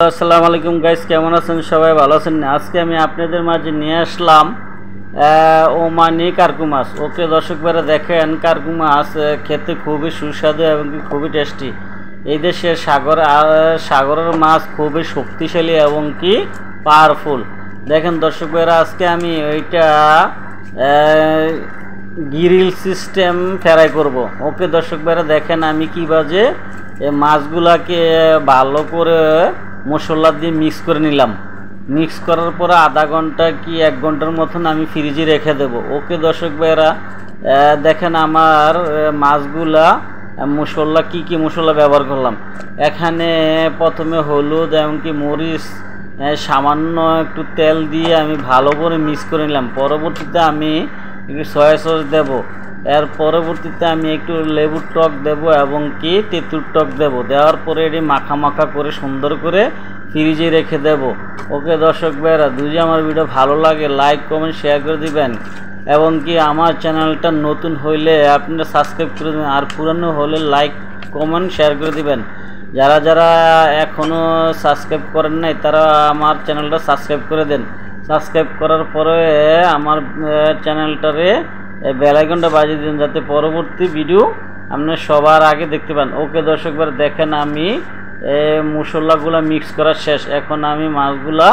আসসালামু আলাইকুম গাইস, কেমন আছেন সবাই? ভালো আছেন? আজকে আমি আপনাদের মাঝে নিয়ে আসলাম ওমানি কার্কু মাছ। ওকে দর্শক ভাইরা, দেখেন কার্কু মাছ খেতে খুবই সুস্বাদু এবং খুবই টেস্টি। এই দেশের সাগরের মাছ খুবই শক্তিশালী এবং কি পাওয়ারফুল। দেখেন দর্শক ভাইরা, আজকে আমি ওইটা গ্রিল সিস্টেম ফ্রাই করব। ওকে দর্শক ভাইরা, দেখেন আমি কীভাবে মাছগুলাকে ভালো করে মশলা দিয়ে মিক্স করে নিলাম। মিক্স করার পরে আধা ঘন্টা কি 1 ঘন্টার মতন আমি ফ্রিজে রেখে দেব। ওকে দর্শক ভাইরা, দেখেন আমার মাছগুলা মশলা কি মশলা ব্যবহার করলাম। এখানে প্রথমে হলুদ এমনকি মরিচ, সামান্য একটু তেল দিয়ে আমি ভালো করে মিক্স করে নিলাম। পরবর্তীতে আমি একটু সয়া সস দেব। এর পরবর্তীতে আমি একটু লেবুর টক দেব এবং কি তেঁতুল টক দেব। দেওয়ার পরে এটি মাখা মাখা করে সুন্দর করে ফ্রিজে রেখে দেব। ওকে দর্শক ভাইরা, যদি আমার ভিডিও ভালো লাগে লাইক কমেন্ট শেয়ার করে দিবেন এবং কি আমার চ্যানেলটা নতুন হইলে আপনারা সাবস্ক্রাইব করে দেবেন, আর পুরানো হলে লাইক কমেন্ট শেয়ার করে দিবেন। যারা যারা এখনও সাবস্ক্রাইব করেন নাই তারা আমার চ্যানেলটা সাবস্ক্রাইব করে দেন। সাবস্ক্রাইব করার পরে আমার চ্যানেলটারে বেল আইকনটা বাজিয়ে দিন, যাতে পরবর্তী ভিডিও আপনারা সবার আগে দেখতে পান। ওকে দর্শক ভাইরা, দেখেন আমি মশলাগুলা মিক্স করা শেষ। এখন আমি মাছগুলা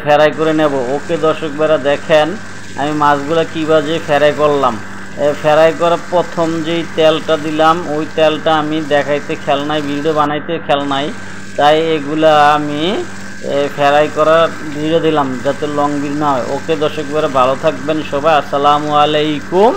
ফ্রাই করে নেব। ওকে দর্শক ভাইরা, দেখেন আমি মাছগুলা কীভাবে ফ্রাই করলাম। ফ্রাই করার প্রথম যেই তেলটা দিলাম ওই তেলটা আমি দেখাইতে খেয়াল নাই, ভিডিও বানাইতে খেয়াল নাই, তাই এগুলা আমি ফ্রাই করার ভিডিও দিলাম যাতে লং ভিডিও না হয়। ওকে দর্শক ভাইরা, ভালো থাকবেন সবাই। আসসালামু আলাইকুম।